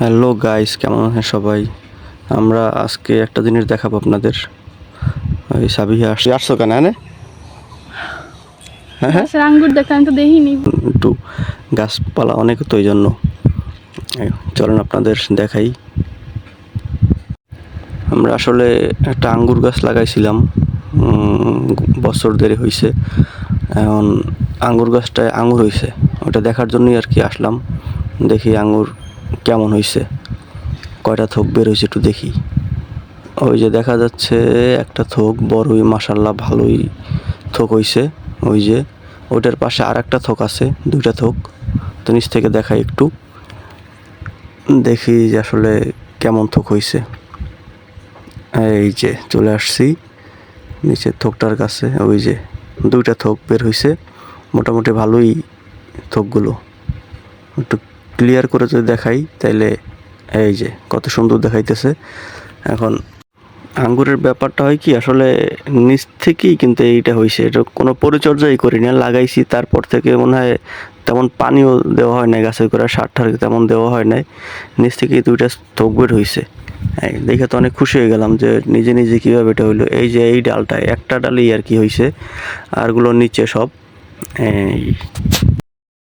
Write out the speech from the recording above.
Hello guys, কেমন আছেন সবাই? আমরা আজকে একটা জিনিস দেখাবো আপনাদের। ওই সাবিহা আসছো কেন? হ্যাঁ হ্যাঁ, গাছের আঙ্গুর দেখতে আমি তো দেখিনি। একটু গাছপালা অনেক তো, এই জন্য চলেন আপনাদের দেখাই। আমরা আসলে একটা আঙ্গুর গাছ লাগাইছিলাম, বছর দেড়ে হয়েছে। এখন আঙ্গুর গাছটায় আঙ্গুর হয়েছে, ওটা দেখার জন্যই আর কি আসলাম। দেখি আঙ্গুর কেমন হয়েছে, কয়টা থোক বের হয়েছে একটু দেখি। ওই যে দেখা যাচ্ছে একটা থোক বড়ই, মাশাল্লাহ ভালোই থোক হইছে। ওই যে ওইটার পাশে আর একটা থোক আছে, দুইটা থোক। তো নিচ থেকে দেখাই একটু, দেখি যে আসলে কেমন থোক হইছে। এই যে চলে আসছি নিচের থোকটার কাছে। ওই যে দুইটা থোক বের হইছে, মোটামুটি ভালোই থোকগুলো। একটু ক্লিয়ার করে যদি দেখাই তাইলে এই যে কত সুন্দর দেখাইতেছে। এখন আঙ্গুরের ব্যাপারটা হয় কি, আসলে নিচ থেকেই কিন্তু এইটা হয়েছে, এটা কোনো পরিচর্যাই করি না, লাগাইছি তারপর থেকে মনে হয় তেমন পানিও দেওয়া হয় নাই, গাছে করে সার ঠার তেমন দেওয়া হয় নাই, নিচ থেকেই দুইটা থোক বের হয়েছে। দেখে তো অনেক খুশি হয়ে গেলাম যে নিজে নিজে কীভাবে এটা হইলো। এই যে এই ডালটা, একটা ডালই আর কি হয়েছে, আরগুলো নিচে সব। এই